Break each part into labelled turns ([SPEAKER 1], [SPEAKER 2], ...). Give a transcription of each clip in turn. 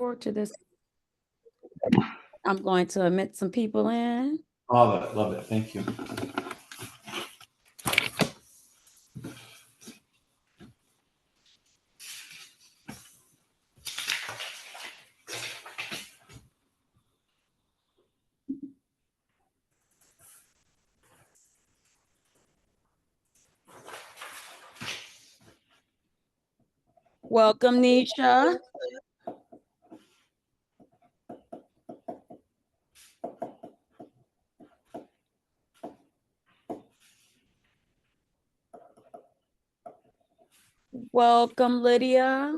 [SPEAKER 1] forward to this. I'm going to admit some people in.
[SPEAKER 2] Love it. Thank you.
[SPEAKER 1] Welcome, Nisha. Welcome, Lydia.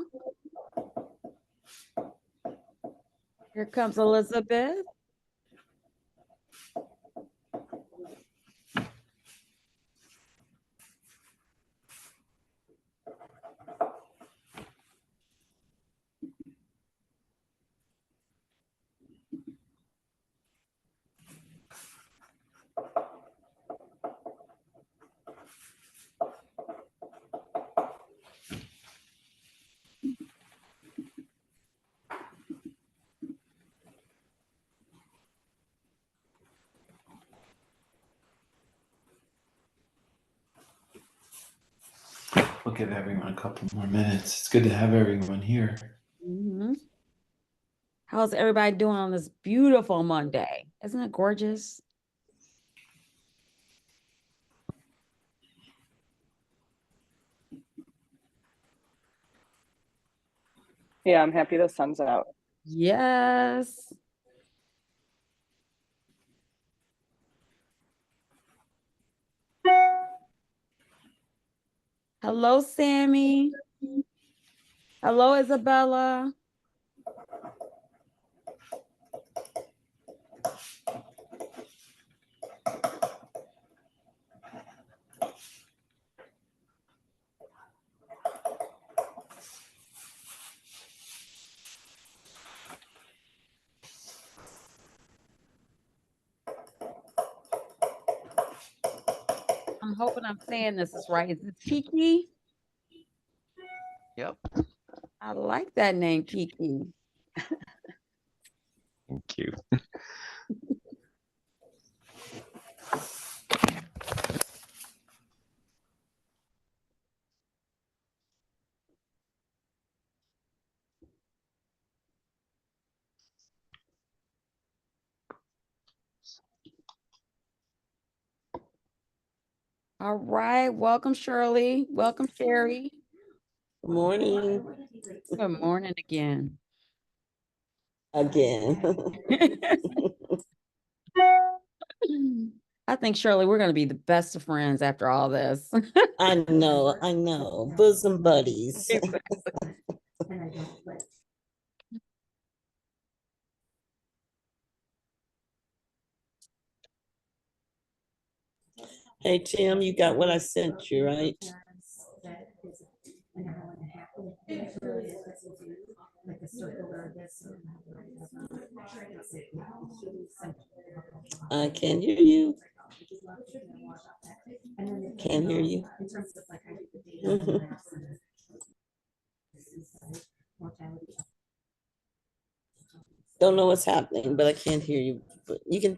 [SPEAKER 1] Here comes Elizabeth.
[SPEAKER 2] We'll give everyone a couple more minutes. It's good to have everyone here.
[SPEAKER 1] How's everybody doing on this beautiful Monday? Isn't it gorgeous?
[SPEAKER 3] Yeah, I'm happy the sun's out.
[SPEAKER 1] Yes. Hello, Sammy. Hello, Isabella. I'm hoping I'm saying this is right. Is it Kiki?
[SPEAKER 4] Yep.
[SPEAKER 1] I like that name, Kiki.
[SPEAKER 4] Thank you.
[SPEAKER 1] All right. Welcome, Shirley. Welcome, Sherry.
[SPEAKER 5] Good morning.
[SPEAKER 1] Good morning again.
[SPEAKER 5] Again.
[SPEAKER 1] I think, Shirley, we're going to be the best of friends after all this.
[SPEAKER 5] I know. Bosom buddies. Hey, Tim, you got what I sent you, right? I can't hear you. Can't hear you. Don't know what's happening, but I can't hear you. But you can.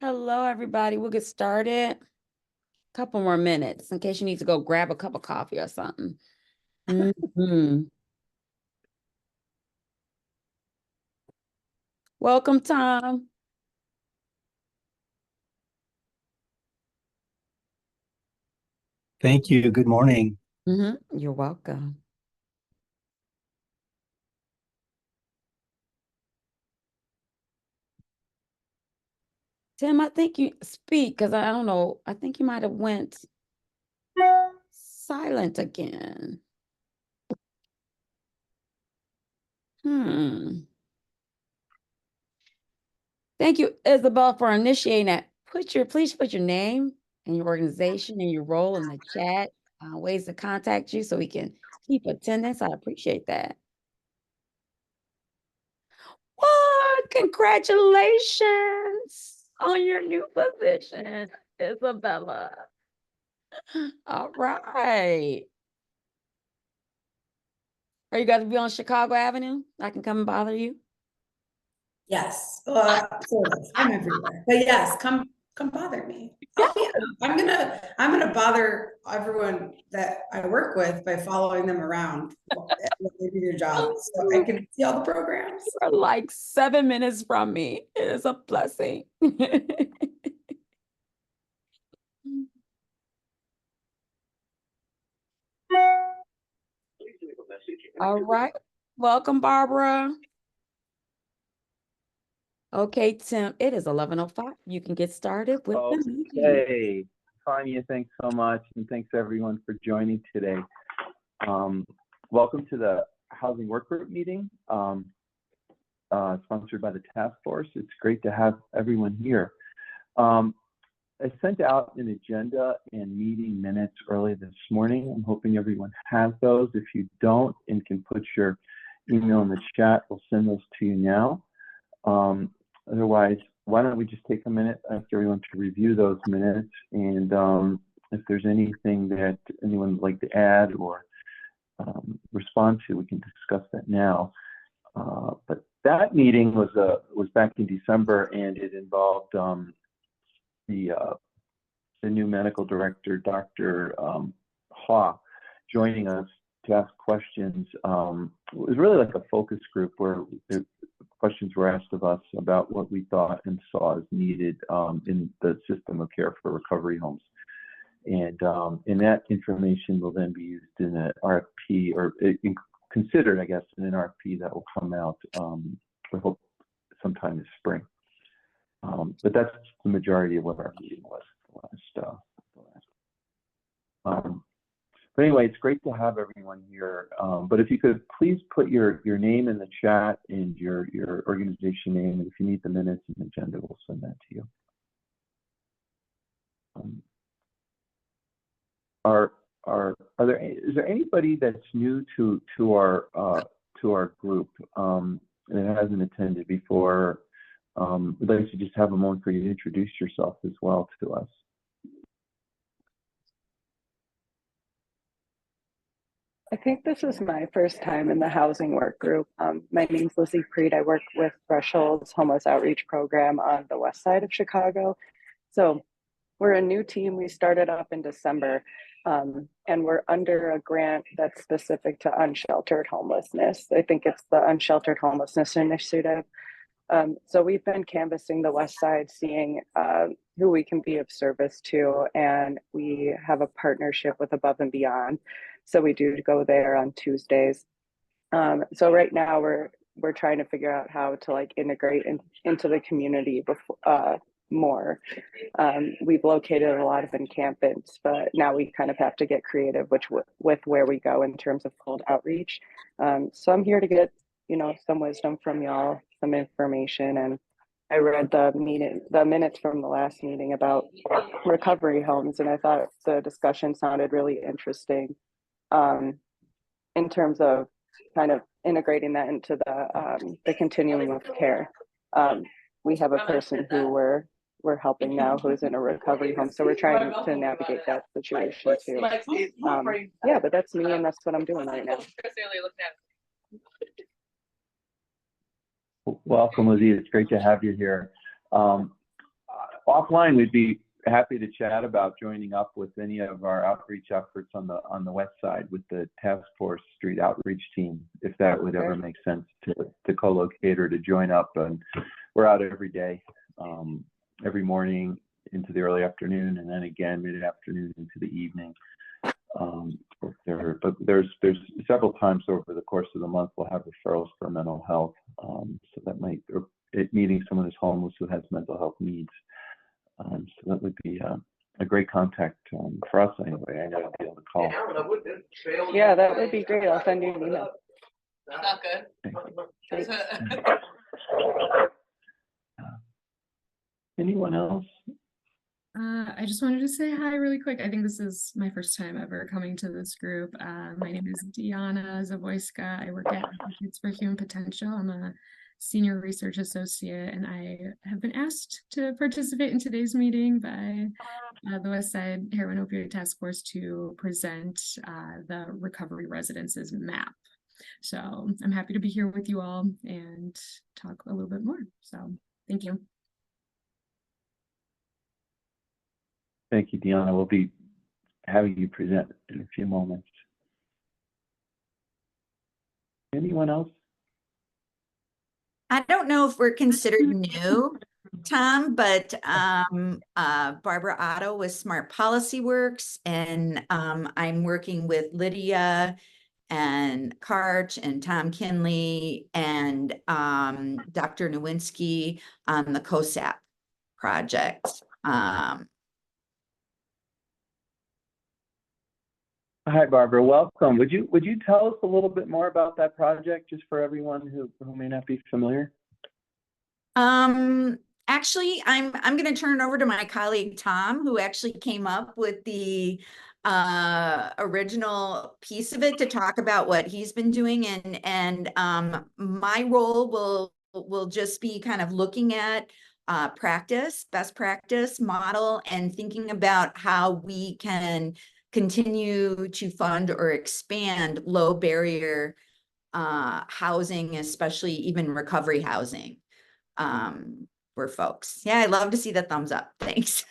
[SPEAKER 1] Hello, everybody. We'll get started. A couple more minutes in case you need to go grab a cup of coffee or something. Welcome, Tom.
[SPEAKER 6] Thank you. Good morning.
[SPEAKER 1] You're welcome. Tim, I think you speak because I don't know. I think you might have went silent again. Thank you, Isabel, for initiating that. Please put your name and your organization and your role in the chat, ways to contact you so we can keep attendance. I appreciate that. congratulations on your new position, Isabella. All right. Are you guys be on Chicago Avenue? I can come and bother you.
[SPEAKER 4] Yes, sort of. I'm everywhere, but yes, come bother me. I'm gonna bother everyone that I work with by following them around when they do their job, so I can see all the programs.
[SPEAKER 1] You're like 7 minutes from me. It is a blessing. All right. Welcome, Barbara. Okay, Tim, it is 11:05. You can get started with the meeting.
[SPEAKER 2] Okay, Tanya, thanks so much, and thanks everyone for joining today. Welcome to the Housing Work Group meeting, sponsored by the task force. It's great to have everyone here. I sent out an agenda and meeting minutes early this morning. I'm hoping everyone has those. If you don't and can put your email in the chat, we'll send those to you now. Otherwise, why don't we just take a minute, ask everyone to review those minutes, and if there's anything that anyone would like to add or respond to, we can discuss that now. But that meeting was back in December, and it involved the new medical director, Dr. Ha, joining us to ask questions. It was really like a focus group where the questions were asked of us about what we thought and saw as needed in the system of care for recovery homes. And that information will then be used in an RFP, or considered, I guess, in an RFP that will come out, we hope, sometime this spring. But that's the majority of what our meeting was but anyway, it's great to have everyone here. But if you could please put your name in the chat and your organization name, and if you need the minutes and agenda, we'll send that to you. Is there anybody that's new to our group that hasn't attended before? We'd like to just have a moment for you to introduce yourself as well to us.
[SPEAKER 3] I think this is my first time in the housing work group. My name's Lizzie Preed. I work with Threshold's homeless outreach program on the west side of Chicago. So we're a new team. We started up in December, and we're under a grant that's specific to unsheltered homelessness. I think it's the Unsheltered Homelessness Initiative. So we've been canvassing the west side, seeing who we can be of service to, and we have a partnership with Above and Beyond. So we do go there on Tuesdays. So right now we're trying to figure out how to like integrate into the community before more. We've located a lot of encampments, but now we kind of have to get creative with where we go in terms of cold outreach. So I'm here to get some wisdom from y'all, some information, and I read the minutes from the last meeting about recovery homes, and I thought the discussion sounded really interesting in terms of kind of integrating that into the continuum of care. We have a person who we're helping now who's in a recovery home, so we're trying to navigate that situation too. Yeah, but that's me, and that's what I'm doing right now.
[SPEAKER 2] Welcome, Lizzie. It's great to have you here. Offline, we'd be happy to chat about joining up with any of our outreach efforts on the west side with the task force street outreach team, if that would ever make sense to co-locate or to join up. And we're out every day, every morning into the early afternoon, and then again mid-afternoon into the evening. But there's several times over the course of the month we'll have referrals for mental health, so that might, or meeting someone who's homeless who has mental health needs. So that would be a great contact for us anyway. I know to be able to call.
[SPEAKER 3] Yeah, that would be great. I'll send you an email.
[SPEAKER 6] Not good.
[SPEAKER 2] Anyone else?
[SPEAKER 7] I just wanted to say hi really quick. I think this is my first time ever coming to this group. My name is Deanna Zavoyska. I work at Advocates for Human Potential. I'm a Senior Research Associate, and I have been asked to participate in today's meeting by the West Side Heroin Opioid Task Force to present the recovery residences map. So I'm happy to be here with you all and talk a little bit more. So thank you.
[SPEAKER 2] Thank you, Deanna. We'll be having you present in a few moments. Anyone else?
[SPEAKER 8] I don't know if we're considered new, Tom, but Barbara Otto with Smart Policy Works, and I'm working with Lydia and Karch and Tom Kinley and Dr. Nowinski on the COSAP project.
[SPEAKER 2] Hi, Barbara. Welcome. Would you tell us a little bit more about that project, just for everyone who may not be familiar?
[SPEAKER 8] Actually, I'm going to turn it over to my colleague Tom, who actually came up with the original piece of it to talk about what he's been doing, and my role will just be kind of looking at best practice model, and thinking about how we can continue to fund or expand low barrier housing, especially even recovery housing for folks. Yeah, I love to see the thumbs up. Thanks.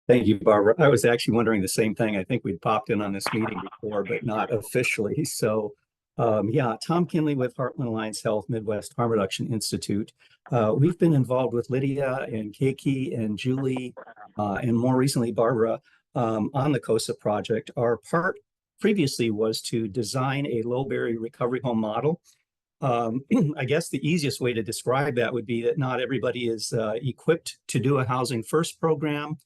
[SPEAKER 9] Thank you, Barbara. I was actually wondering the same thing. I think we'd popped in on this meeting before, but not officially. So yeah, Tom Kinley with Heartland Alliance Health Midwest Harm Reduction Institute. We've been involved with Lydia and Keiki and Julie, and more recently Barbara, on the COSA project. Our part previously was to design a low barrier recovery home model. I guess the easiest way to describe that would be that not everybody is equipped to do a housing first program.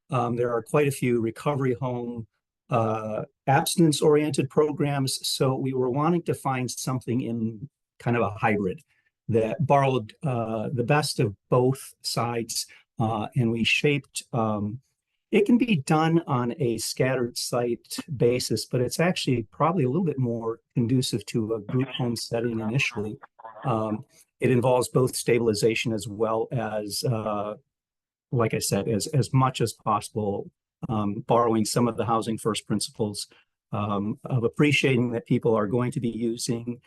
[SPEAKER 9] There are quite a few recovery home abstinence oriented programs. So we were wanting to find something in kind of a hybrid that borrowed the best of both sides, and we shaped it can be done on a scattered site basis, but it's actually probably a little bit more conducive to a group home setting initially. It involves both stabilization as well as, like I said, as much as possible, borrowing some of the housing first principles of appreciating that people are going to be using,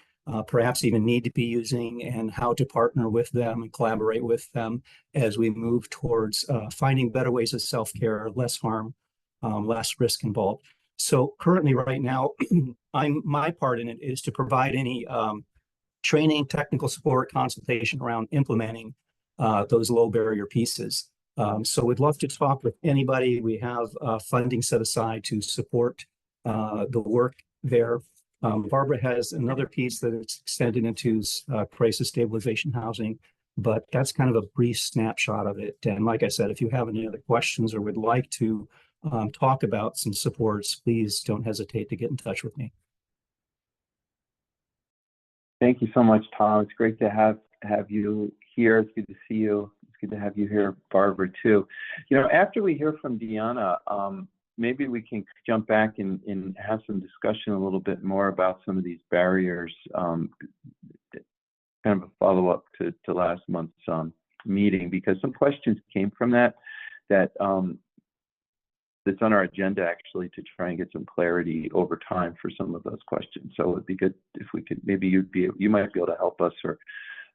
[SPEAKER 9] perhaps even need to be using, and how to partner with them and collaborate with them as we move towards finding better ways of self-care, less harm, less risk involved. So currently right now, my part in it is to provide any training, technical support, consultation around implementing those low barrier pieces. So we'd love to talk with anybody. We have funding set aside to support the work there. Barbara has another piece that is extended into crisis stabilization housing, but that's kind of a brief snapshot of it. And like I said, if you have any other questions or would like to talk about some supports, please don't hesitate to get in touch with me.
[SPEAKER 2] Thank you so much, Tom. It's great to have you here. It's good to see you. It's good to have you here, Barbara, too. You know, after we hear from Deanna, maybe we can jump back and have some discussion a little bit more about some of these barriers, kind of a follow-up to last month's meeting, because some questions came from that's on our agenda, actually, to try and get some clarity over time for some of those questions. So it would be good if we could, maybe you might be able to help us or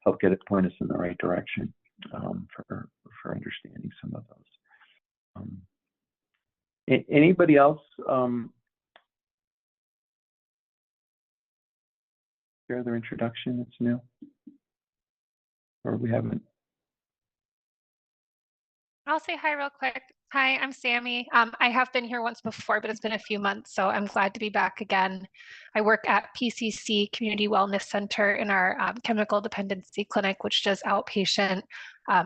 [SPEAKER 2] help point us in the right direction for understanding some of those. Anybody else share their introduction that's new? Or we haven't?
[SPEAKER 10] I'll say hi real quick. Hi, I'm Sammy. I have been here once before, but it's been a few months, so I'm glad to be back again. I work at PCC Community Wellness Center in our chemical dependency clinic, which does outpatient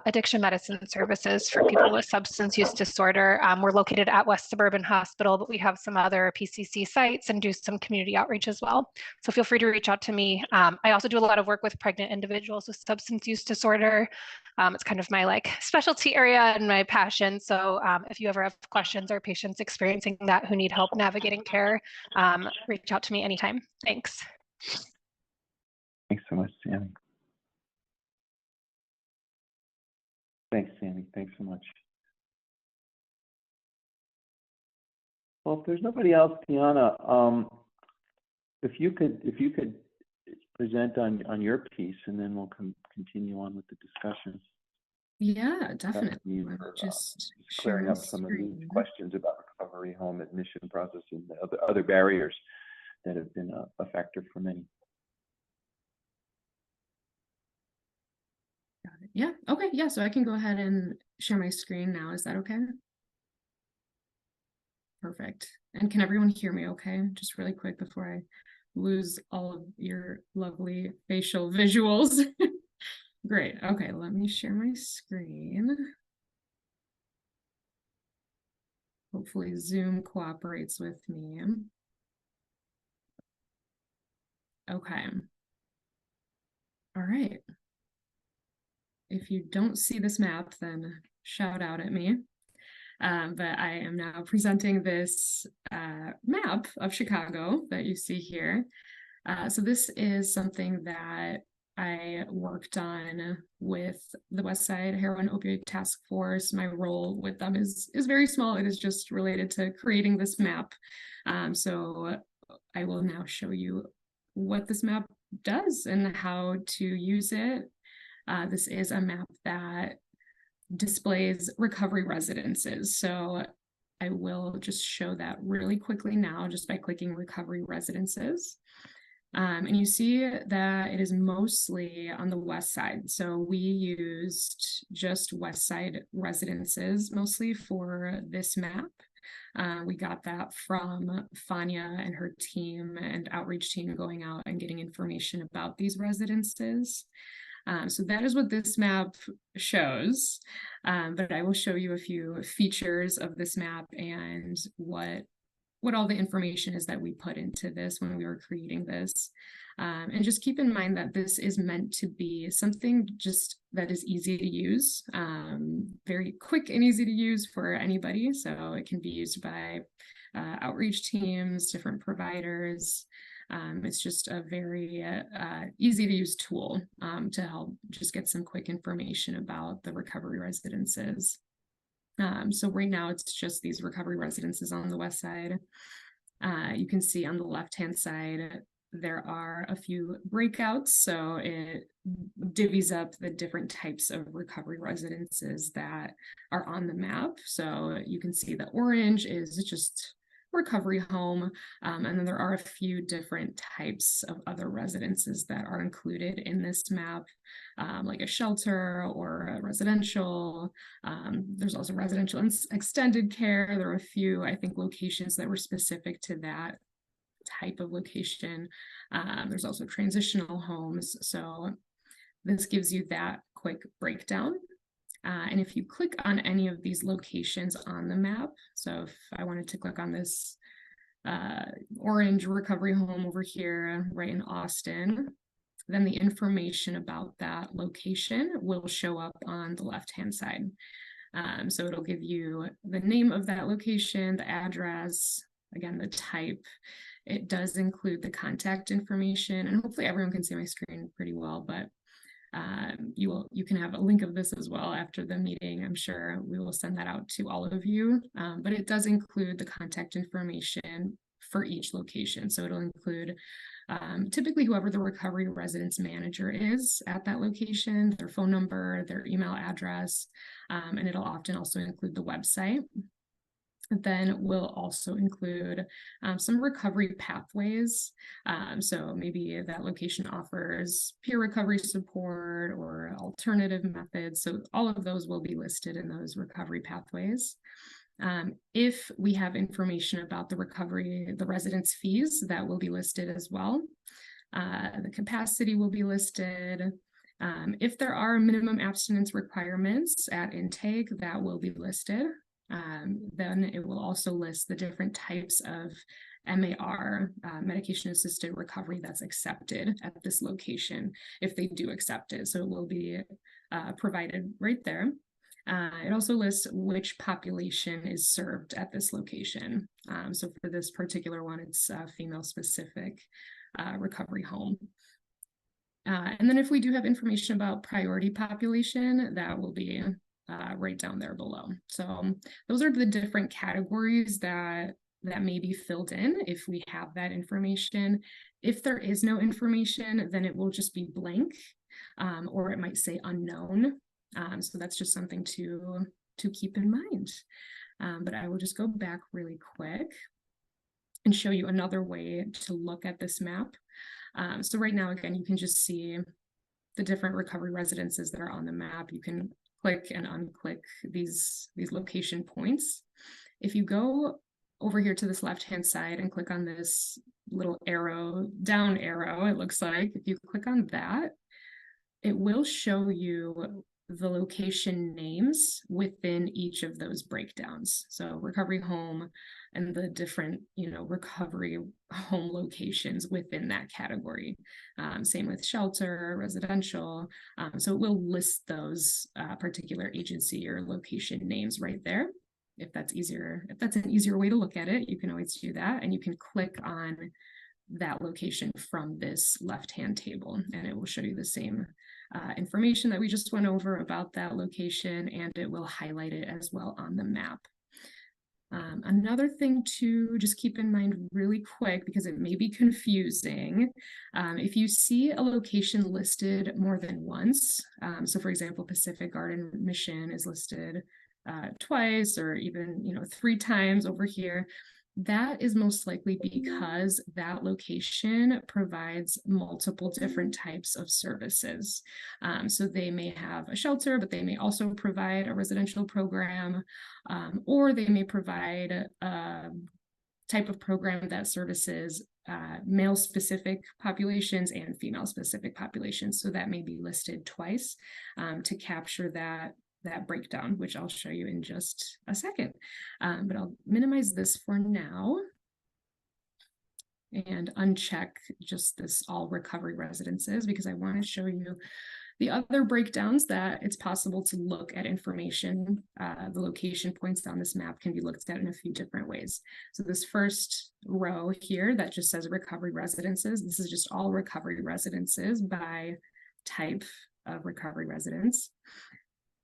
[SPEAKER 10] addiction medicine services for people with substance use disorder. We're located at West Suburban Hospital, but we have some other PCC sites and do some community outreach as well. So feel free to reach out to me. I also do a lot of work with pregnant individuals with substance use disorder. It's kind of my specialty area and my passion. So if you ever have questions or patients experiencing that who need help navigating care, reach out to me anytime. Thanks.
[SPEAKER 2] Thanks so much, Sammy. Thanks, Sammy. Thanks so much. Well, if there's nobody else, Tiana, if you could present on your piece, and then we'll continue on with the discussion.
[SPEAKER 7] Yeah, definitely.
[SPEAKER 2] For,
[SPEAKER 7] just
[SPEAKER 2] clearing up some of these questions about recovery, home admission process, and the other barriers that have been a factor for many.
[SPEAKER 7] Got it. Yeah. Okay. Yeah. So I can go ahead and share my screen now. Is that okay? Perfect. And can everyone hear me okay? Just really quick before I lose all of your lovely facial visuals. Great. Okay, let me share my screen. Hopefully Zoom cooperates with me. Okay. All right. If you don't see this map, then shout out at me. But I am now presenting this map of Chicago that you see here. So this is something that I worked on with the West Side Heroin Opioid Task Force. My role with them is very small. It is just related to creating this map. So I will now show you what this map does and how to use it. This is a map that displays recovery residences. So I will just show that really quickly now just by clicking recovery residences. And you see that it is mostly on the west side. So we used just west side residences mostly for this map. We got that from Fania and her team and outreach team going out and getting information about these residences. So that is what this map shows, but I will show you a few features of this map and what all the information is that we put into this when we were creating this. And just keep in mind that this is meant to be something just that is easy to use, very quick and easy to use for anybody. So it can be used by outreach teams, different providers. It's just a very easy to use tool to help just get some quick information about the recovery residences. So right now it's just these recovery residences on the west side. You can see on the left-hand side, there are a few breakouts. So it divvies up the different types of recovery residences that are on the map. So you can see the orange is just recovery home. And then there are a few different types of other residences that are included in this map, like a shelter or a residential. There's also residential and extended care. There are a few, I think, locations that were specific to that type of location. There's also transitional homes. So this gives you that quick breakdown. And if you click on any of these locations on the map, so if I wanted to click on this orange recovery home over here, right in Austin, then the information about that location will show up on the left-hand side. So it'll give you the name of that location, the address, again, the type. It does include the contact information, and hopefully everyone can see my screen pretty well, but you can have a link of this as well after the meeting. I'm sure we will send that out to all of you, but it does include the contact information for each location. So it'll include typically whoever the recovery residence manager is at that location, their phone number, their email address, and it'll often also include the website. Then we'll also include some recovery pathways. So maybe that location offers peer recovery support or alternative methods. So all of those will be listed in those recovery pathways. If we have information about the recovery, the residence fees, that will be listed as well. The capacity will be listed. If there are minimum abstinence requirements at intake, that will be listed. Then it will also list the different types of MAR, medication-assisted recovery, that's accepted at this location, if they do accept it. So it will be provided right there. It also lists which population is served at this location. So for this particular one, it's a female-specific recovery home. And then if we do have information about priority population, that will be right down there below. So those are the different categories that may be filled in if we have that information. If there is no information, then it will just be blank, or it might say unknown. So that's just something to keep in mind. But I will just go back really quick and show you another way to look at this map. So right now, again, you can just see the different recovery residences that are on the map. You can click and unclick these location points. If you go over here to this left-hand side and click on this little arrow, down arrow, it looks like, if you click on that, it will show you the location names within each of those breakdowns. So recovery home and the different, recovery home locations within that category. Same with shelter, residential. So it will list those particular agency or location names right there. If that's an easier way to look at it, you can always do that. And you can click on that location from this left-hand table, and it will show you the same information that we just went over about that location, and it will highlight it as well on the map. Another thing to just keep in mind really quick, because it may be confusing, if you see a location listed more than once, so for example, Pacific Garden Mission is listed twice or even 3 times over here, that is most likely because that location provides multiple different types of services. So they may have a shelter, but they may also provide a residential program, or they may provide a type of program that services male-specific populations and female-specific populations. So that may be listed twice to capture that breakdown, which I'll show you in just a second. But I'll minimize this for now and uncheck just this all recovery residences, because I want to show you the other breakdowns that it's possible to look at information. The location points on this map can be looked at in a few different ways. So this first row here that just says recovery residences, this is just all recovery residences by type of recovery residence.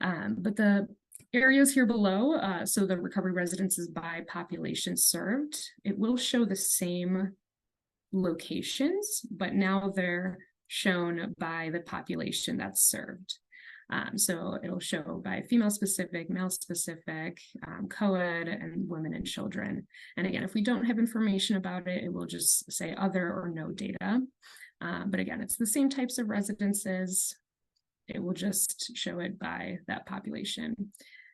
[SPEAKER 7] But the areas here below, so the recovery residences by population served, it will show the same locations, but now they're shown by the population that's served. So it'll show by female specific, male specific, co-ed, and women and children. And again, if we don't have information about it, it will just say other or no data. But again, it's the same types of residences. It will just show it by that population.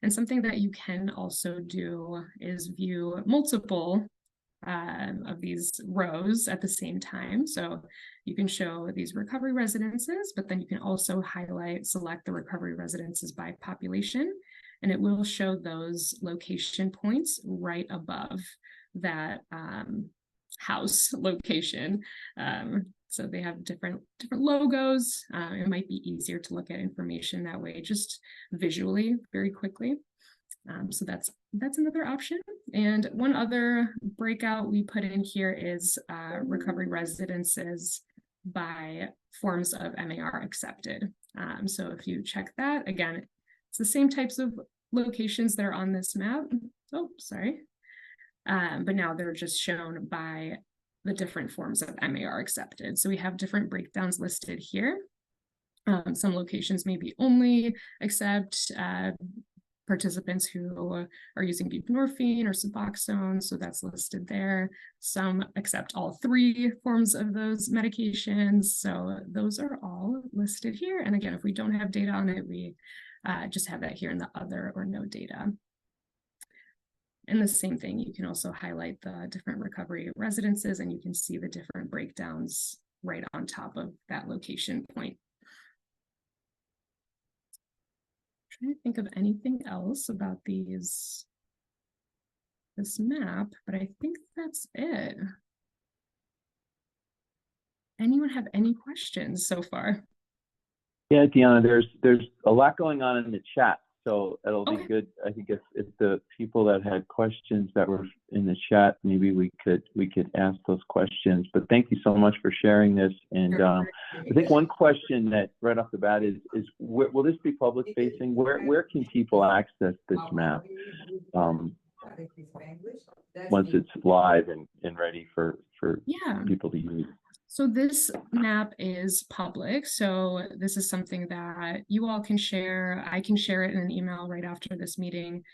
[SPEAKER 7] And something that you can also do is view multiple of these rows at the same time. So you can show these recovery residences, but then you can also select the recovery residences by population, and it will show those location points right above that house location. So they have different logos. It might be easier to look at information that way, just visually, very quickly. So that's another option. And one other breakout we put in here is recovery residences by forms of MAR accepted. So if you check that, again, it's the same types of locations that are on this map. Oh, sorry. But now they're just shown by the different forms of MAR accepted. So we have different breakdowns listed here. Some locations maybe only accept participants who are using buprenorphine or Suboxone, so that's listed there. Some accept all 3 forms of those medications, so those are all listed here. And again, if we don't have data on it, we just have that here in the other or no data. And the same thing, you can also highlight the different recovery residences, and you can see the different breakdowns right on top of that location point. I'm trying to think of anything else about this map, but I think that's it. Anyone have any questions so far?
[SPEAKER 2] Yeah, Deanna, there's a lot going on in the chat. so it'll be
[SPEAKER 7] Okay.
[SPEAKER 2] good. I think if the people that had questions that were in the chat, maybe we could ask those questions. But thank you so much for sharing this. And I think one question that right off the bat is will this be public facing? Where can people access this map once it's live and ready for
[SPEAKER 7] Yeah.
[SPEAKER 2] people to use?
[SPEAKER 7] So this map is public. So this is something that you all can share. I can share it in an email right after this meeting.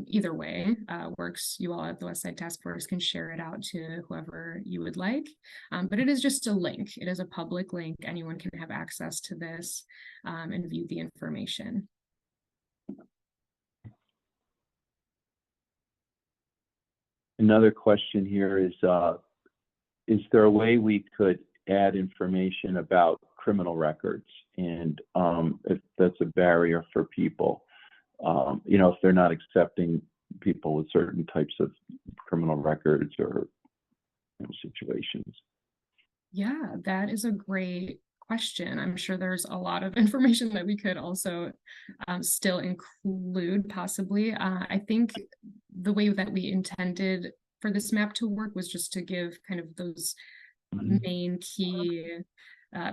[SPEAKER 7] Either way works. You all at the West Side Task Force can share it out to whoever you would like. But it is just a link. It is a public link. Anyone can have access to this and view the information.
[SPEAKER 2] Another question here is there a way we could add information about criminal records, and if that's a barrier for people, if they're not accepting people with certain types of criminal records or situations?
[SPEAKER 7] Yeah, that is a great question. I'm sure there's a lot of information that we could also still include possibly. I think the way that we intended for this map to work was just to give kind of those main key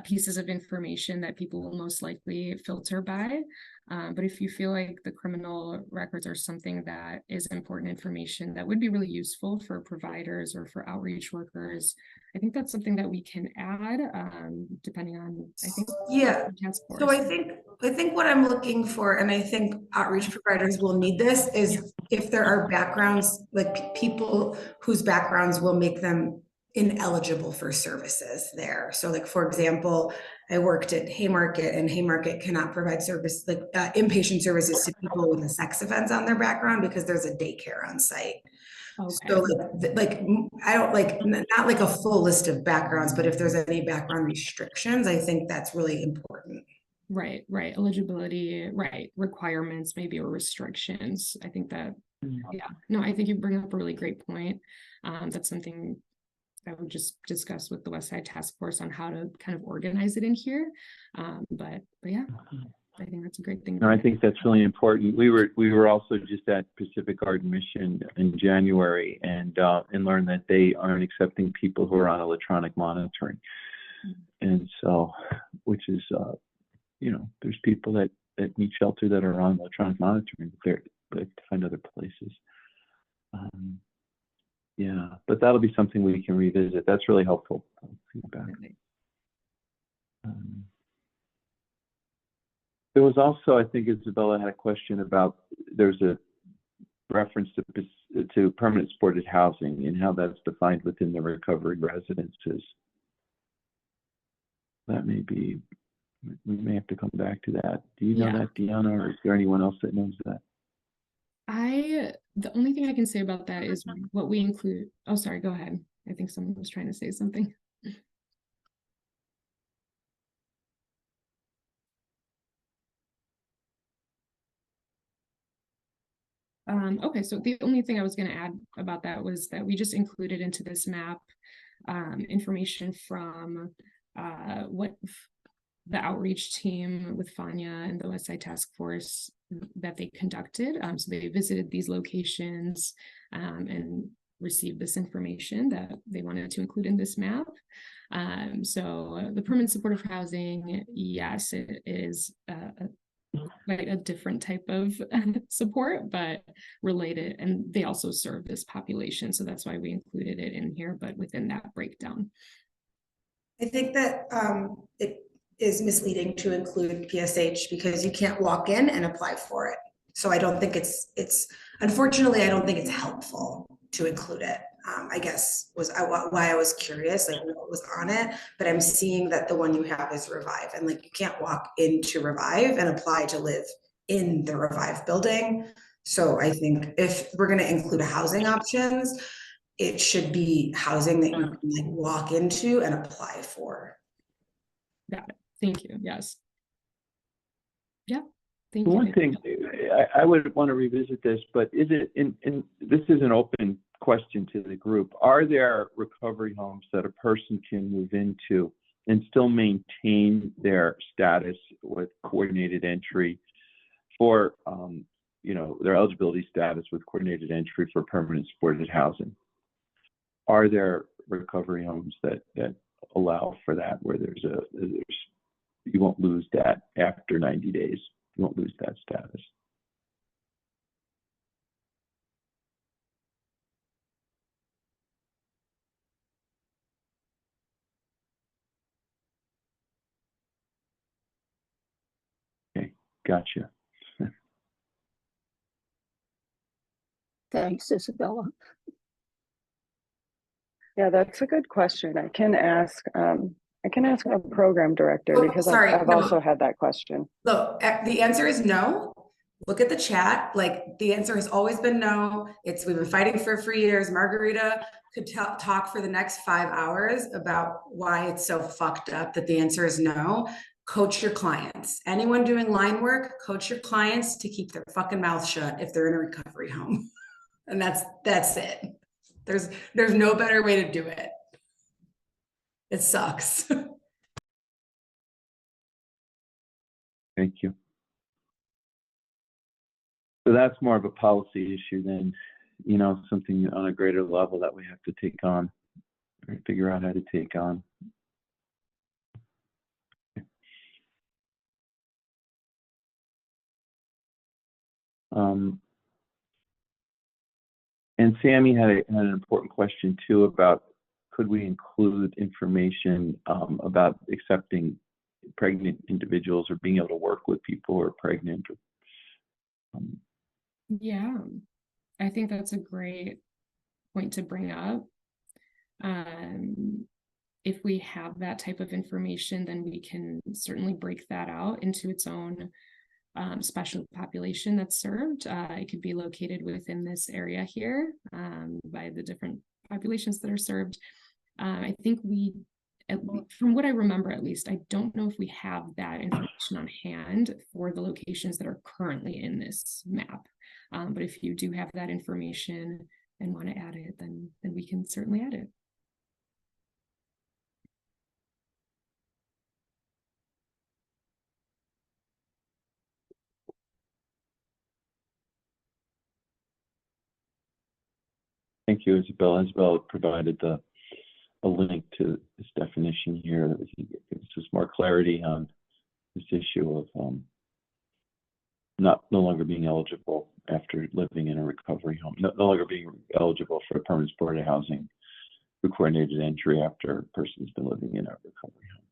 [SPEAKER 7] pieces of information that people will most likely filter by. But if you feel like the criminal records are something that is important information that would be really useful for providers or for outreach workers, I think that's something that we can add depending on, I think.
[SPEAKER 4] Yeah.
[SPEAKER 7] Task force.
[SPEAKER 4] So I think what I'm looking for, and I think outreach providers will need this, is if there are backgrounds, like people whose backgrounds will make them ineligible for services there. So like, for example, I worked at Haymarket, and Haymarket cannot provide service, like inpatient services to people with a sex offense on their background because there's a daycare on site. Okay. So I don't not like a full list of backgrounds, but if there's any background restrictions, I think that's really important.
[SPEAKER 7] Right. Eligibility, right. Requirements, maybe, or restrictions. I think that, yeah, no, I think you bring up a really great point. That's something I would just discuss with the West Side Task Force on how to kind of organize it in here. But yeah, I think that's a great thing.
[SPEAKER 2] No, I think that's really important. We were also just at Pacific Garden Mission in January and learned that they aren't accepting people who are on electronic monitoring. And so, which is, there's people that need shelter that are on electronic monitoring, but to find other places. Yeah, but that'll be something we can revisit. That's really helpful. There was also, I think Isabella had a question about, there's a reference to permanent supported housing and how that's defined within the recovery residences. That may be, we may have to come back to that. Do you know that, Deanna, or is there anyone else that knows that?
[SPEAKER 7] The only thing I can say about that is what we include. Oh, sorry, go ahead. I think someone was trying to say something. Okay, so the only thing I was going to add about that was that we just included into this map information from what the outreach team with Fania and the West Side Task Force that they conducted. So they visited these locations and received this information that they wanted to include in this map. So the permanent supportive housing, yes, it is like a different type of support, but related, and they also serve this population. So that's why we included it in here, but within that breakdown.
[SPEAKER 4] I think that it is misleading to include PSH because you can't walk in and apply for it. So I don't think it's unfortunately, I don't think it's helpful to include it. I guess was why I was curious, like what was on it, but I'm seeing that the one you have is Revive, and like you can't walk into Revive and apply to live in the Revive building. So I think if we're going to include housing options, it should be housing that you can like walk into and apply for.
[SPEAKER 7] Got it. Thank you. Yes. Yeah. Thank you.
[SPEAKER 2] One thing, I would want to revisit this, but is it this is an open question to the group. Are there recovery homes that a person can move into and still maintain their status with coordinated entry for their eligibility status with coordinated entry for permanent supported housing. Are there recovery homes that allow for that, where you won't lose that after 90 days? You won't lose that status. Okay, gotcha.
[SPEAKER 11] Thanks, Isabella.
[SPEAKER 3] Yeah, that's a good question. I can ask a program director
[SPEAKER 4] Oh,
[SPEAKER 3] because
[SPEAKER 4] sorry,
[SPEAKER 3] I've
[SPEAKER 4] no.
[SPEAKER 3] also had that question.
[SPEAKER 4] Look, the answer is no. Look at the chat. Like, the answer has always been no. We've been fighting for years. Margarita could talk for the next 5 hours about why it's so fucked up that the answer is no. Coach your clients. Anyone doing line work, coach your clients to keep their fucking mouth shut if they're in a recovery home. And that's it. There's no better way to do it. It sucks.
[SPEAKER 2] Thank you. So that's more of a policy issue than, something on a greater level that we have to take on, or figure out how to take on. And Sammy had an important question too about, could we include information about accepting pregnant individuals or being able to work with people who are pregnant?
[SPEAKER 7] Yeah, I think that's a great point to bring up. If we have that type of information, then we can certainly break that out into its own special population that's served. It could be located within this area here by the different populations that are served. I think from what I remember, at least, I don't know if we have that information on hand for the locations that are currently in this map. But if you do have that information and want to add it, then we can certainly add it.
[SPEAKER 2] Thank you, Isabella. Isabella provided a link to this definition here that gives us more clarity on this issue of no longer being eligible after living in a recovery home, no longer being eligible for permanent supported housing through coordinated entry after a person's been living in a recovery home.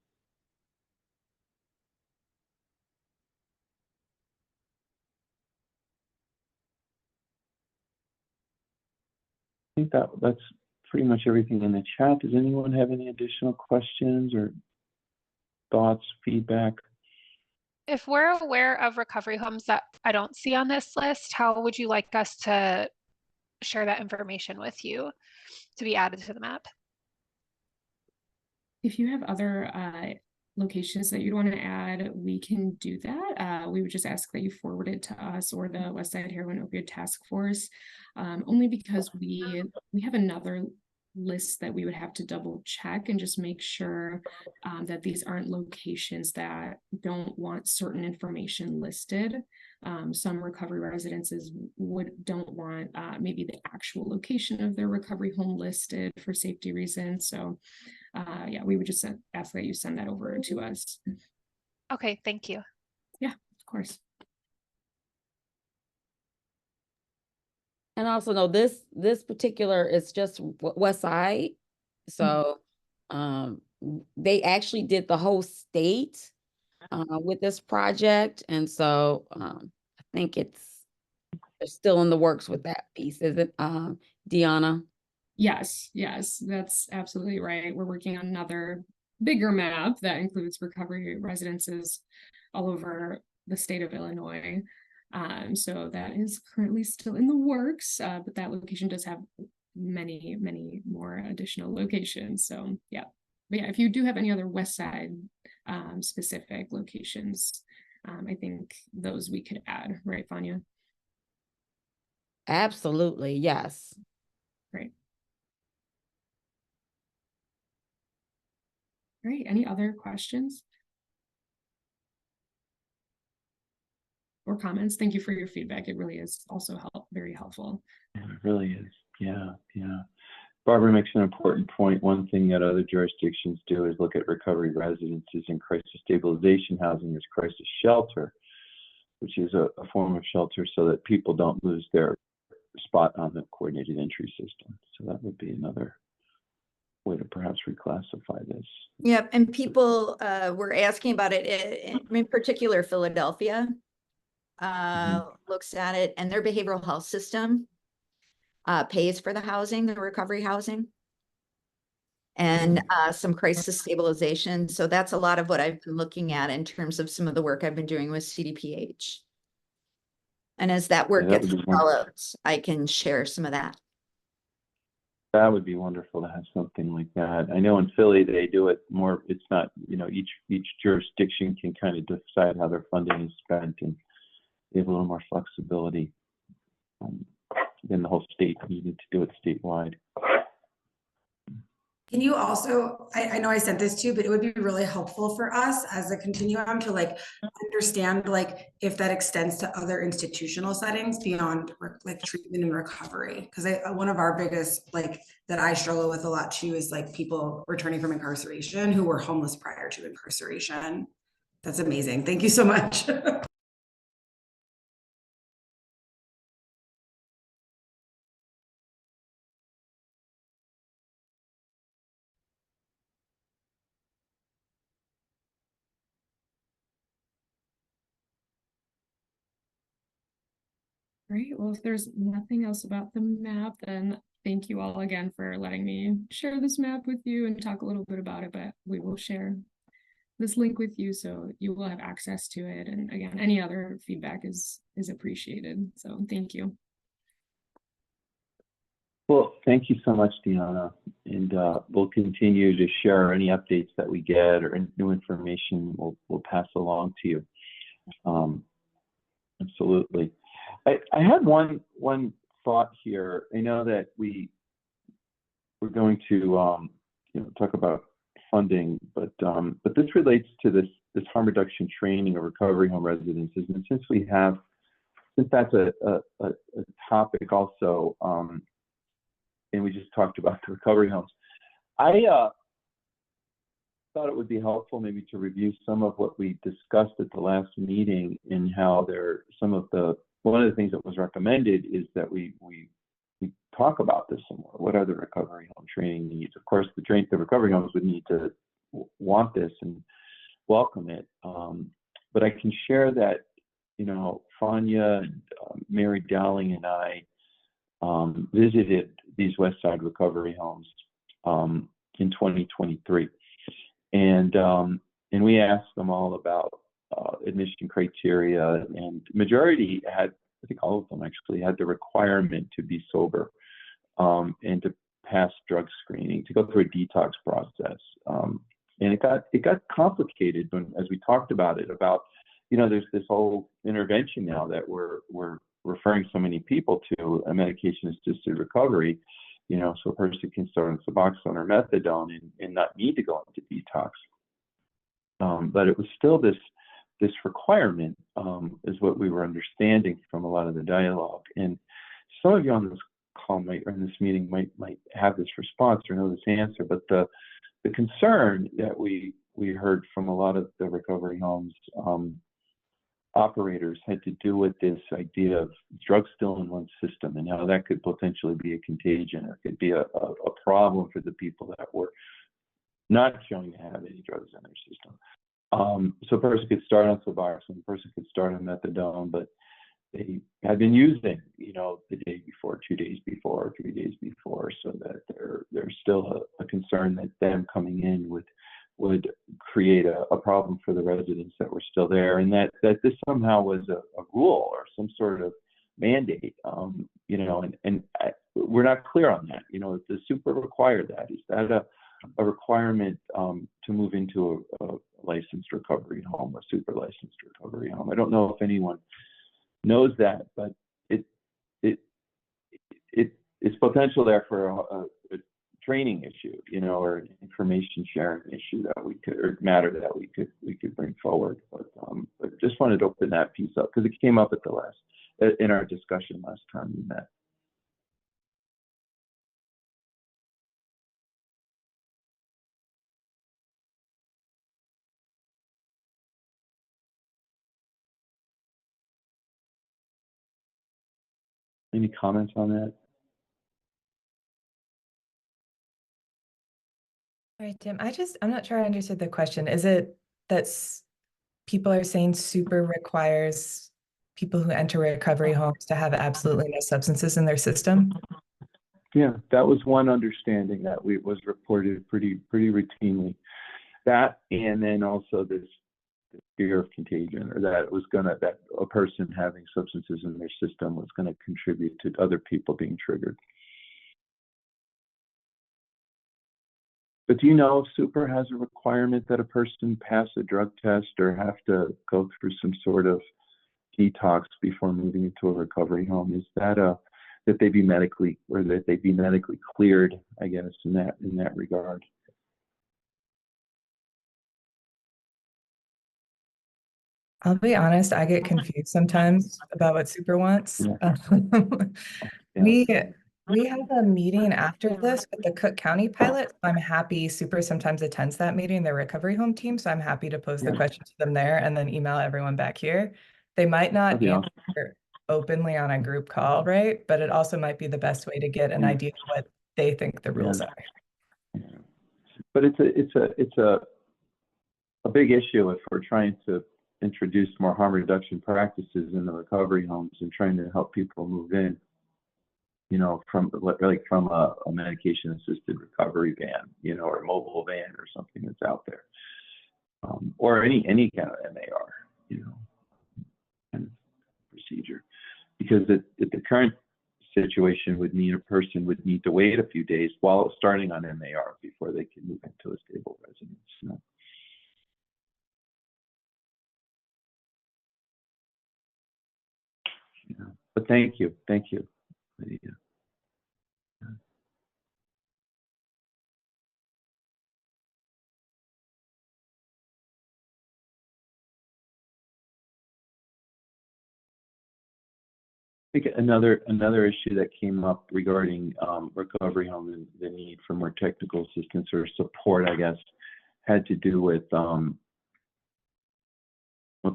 [SPEAKER 2] I think that's pretty much everything in the chat. Does anyone have any additional questions or thoughts, feedback?
[SPEAKER 10] If we're aware of recovery homes that I don't see on this list, how would you like us to share that information with you to be added to the map?
[SPEAKER 7] If you have other locations that you'd want to add, we can do that. We would just ask that you forward it to us or the Westside Heroin Opioid Task Force, only because we have another list that we would have to double check and just make sure that these aren't locations that don't want certain information listed. Some recovery residences don't want maybe the actual location of their recovery home listed for safety reasons. So yeah, we would just ask that you send that over to us.
[SPEAKER 10] Okay, thank you.
[SPEAKER 7] Yeah, of course.
[SPEAKER 1] And also know this particular is just West Side. So they actually did the whole state with this project. And so I think it's still in the works with that piece, is it, Deanna?
[SPEAKER 7] Yes, that's absolutely right. We're working on another bigger map that includes recovery residences all over the state of Illinois. So that is currently still in the works, but that location does have many, many more additional locations. So yeah, but yeah, if you do have any other West Side specific locations, I think those we could add, right, Fania?
[SPEAKER 1] Absolutely, yes.
[SPEAKER 7] Great. Great. Any other questions? or comments. Thank you for your feedback. It really is also very helpful.
[SPEAKER 2] It really is. Yeah, yeah. Barbara makes an important point. One thing that other jurisdictions do is look at recovery residences and crisis stabilization housing as crisis shelter, which is a form of shelter so that people don't lose their spot on the coordinated entry system. So that would be another way to perhaps reclassify this.
[SPEAKER 8] Yep, and people were asking about it, in particular Philadelphia looks at it, and their behavioral health system pays for the housing, the recovery housing, and some crisis stabilization. So that's a lot of what I've been looking at in terms of some of the work I've been doing with CDPH. And as that work gets developed, I can share some of that.
[SPEAKER 2] That would be wonderful to have something like that. I know in Philly they do it more. It's not, you know, each jurisdiction can kind of decide how their funding is spent, and they have a little more flexibility than the whole state needed to do it statewide.
[SPEAKER 4] Can you also, I know I sent this to you, but it would be really helpful for us as a continuum to like understand like if that extends to other institutional settings beyond like treatment and recovery. Because one of our biggest, like that I struggle with a lot too, is like people returning from incarceration who were homeless prior to incarceration. That's amazing. Thank you so much.
[SPEAKER 7] Great. Well, if there's nothing else about the map, then thank you all again for letting me share this map with you and talk a little bit about it, but we will share this link with you so you will have access to it. And again, any other feedback is appreciated. So thank you.
[SPEAKER 2] Well, thank you so much, Deanna. And we'll continue to share any updates that we get or new information we'll pass along to you. Absolutely. I had one thought here. I know that we're going to talk about funding, but this relates to this harm reduction training of recovery home residences, and since that's a topic also, and we just talked about the recovery homes, I thought it would be helpful maybe to review some of what we discussed at the last meeting, and how one of the things that was recommended is that we talk about this some more. What are the recovery home training needs? Of course, the recovery homes would need to want this and welcome it. But I can share that, Fania, Mary Dowling, and I visited these West Side recovery homes in 2023, and we asked them all about admission criteria, and majority had, I think all of them actually had the requirement to be sober and to pass drug screening, to go through a detox process. And it got complicated as we talked about it, there's this whole intervention now that we're referring so many people to, a medication-assisted recovery, so a person can start on Suboxone or methadone and not need to go into detox. But it was still this requirement, is what we were understanding from a lot of the dialogue. And some of you on this call or in this meeting might have this response or know this answer, but the concern that we heard from a lot of the recovery homes operators had to do with this idea of drugs still in one's system, and how that could potentially be a contagion, or could be a problem for the people that were not showing to have any drugs in their system. So a person could start on Suboxone, a person could start on methadone, but they had been using, the day before, 2 days before, 3 days before, so that there's still a concern that them coming in would create a problem for the residents that were still there, and that this somehow was a rule or some sort of mandate, and we're not clear on that. Does the super require that? Is that a requirement to move into a licensed recovery home, a super licensed recovery home? I don't know if anyone knows that, but it's potential there for a training issue, or an information sharing issue that we could, or matter that we could bring forward. But just wanted to open that piece up because it came up at the in our discussion last time we met. Any comments on that?
[SPEAKER 11] All right, Tim, I'm not sure I understood the question. Is it that people are saying super requires people who enter recovery homes to have absolutely no substances in their system?
[SPEAKER 2] Yeah, that was one understanding that was reported pretty routinely. That, and then also this fear of contagion, or that a person having substances in their system was going to contribute to other people being triggered. But do you know if super has a requirement that a person pass a drug test or have to go through some sort of detox before moving into a recovery home? Is that that they be medically cleared, I guess, in that regard?
[SPEAKER 11] I'll be honest, I get confused sometimes about what super wants.
[SPEAKER 2] Yeah.
[SPEAKER 11] We have a meeting after this with the Cook County pilot. I'm happy super sometimes attends that meeting, their recovery home team. So I'm happy to pose the question to them there and then email everyone back here. They might not answer openly on a group call, right? But it also might be the best way to get an idea of what they think the rules are.
[SPEAKER 2] But it's a big issue if we're trying to introduce more harm reduction practices in the recovery homes and trying to help people move in, from a medication assisted recovery van, or a mobile van or something that's out there, or any kind of MAR, kind of procedure, because at the current situation would mean a person would need to wait a few days while starting on MAR before they can move into a stable residence. But thank you, Lydia. I think another issue that came up regarding recovery home and the need for more technical assistance or support, I guess, had to do with a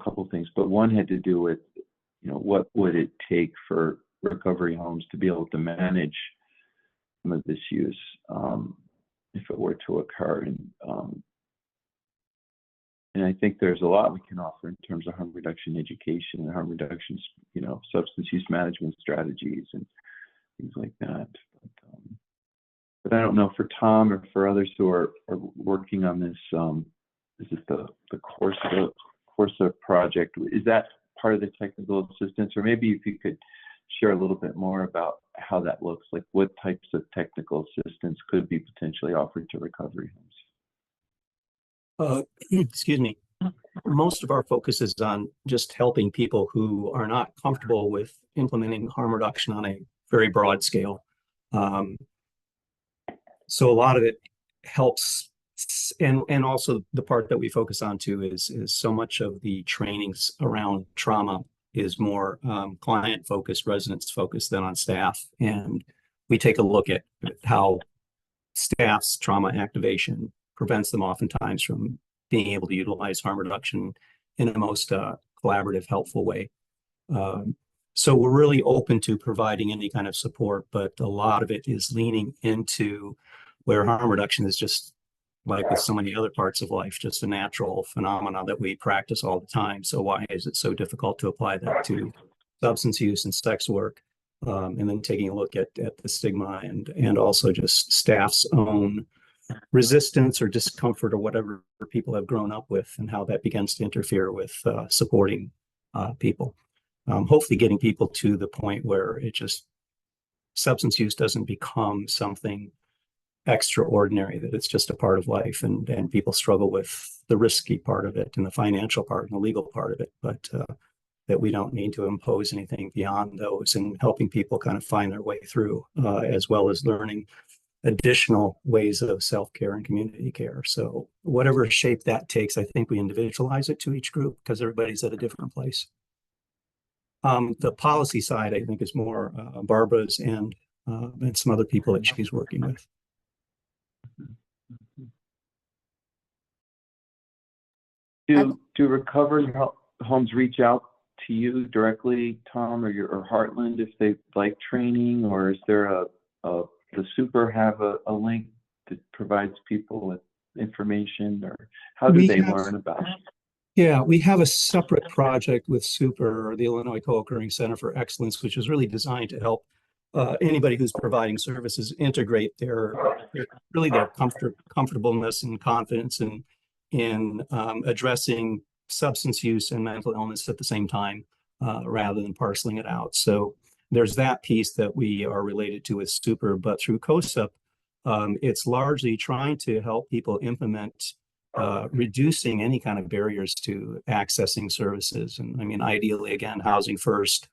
[SPEAKER 2] couple of things, but one had to do with, what would it take for recovery homes to be able to manage some of this use if it were to occur. And I think there's a lot we can offer in terms of harm reduction education and harm reduction, substance use management strategies and things like that. But I don't know for Tom or for others who are working on this. Is it the Corsa project? Is that part of the technical assistance, or maybe if you could share a little bit more about how that looks, like what types of technical assistance could be potentially offered to recovery homes?
[SPEAKER 9] Excuse me. Most of our focus is on just helping people who are not comfortable with implementing harm reduction on a very broad scale. So a lot of it helps, and also the part that we focus on too is so much of the trainings around trauma is more client focused, residents focused than on staff. And we take a look at how staff's trauma activation prevents them oftentimes from being able to utilize harm reduction in a most collaborative, helpful way. So we're really open to providing any kind of support, but a lot of it is leaning into where harm reduction is just, like with so many other parts of life, just a natural phenomenon that we practice all the time. So why is it so difficult to apply that to substance use and sex work? And then taking a look at the stigma and also just staff's own resistance or discomfort or whatever people have grown up with and how that begins to interfere with supporting people. Hopefully getting people to the point where substance use doesn't become something extraordinary, that it's just a part of life, and people struggle with the risky part of it and the financial part and the legal part of it, but that we don't need to impose anything beyond those, and helping people kind of find their way through, as well as learning additional ways of self-care and community care. So whatever shape that takes, I think we individualize it to each group because everybody's at a different place. The policy side, I think, is more Barbara's and some other people that she's working with.
[SPEAKER 2] Do recovery homes reach out to you directly, Tom, or Heartland, if they like training, or is there the super have a link that provides people with information, or how do they learn about it?
[SPEAKER 9] Yeah, we have a separate project with Super, the Illinois Co-occurring Center for Excellence, which is really designed to help anybody who's providing services integrate their comfortableness and confidence in addressing substance use and mental illness at the same time, rather than parceling it out. So there's that piece that we are related to with Super, but through COSUP, it's largely trying to help people implement reducing any kind of barriers to accessing services. And I mean, ideally, again, housing first.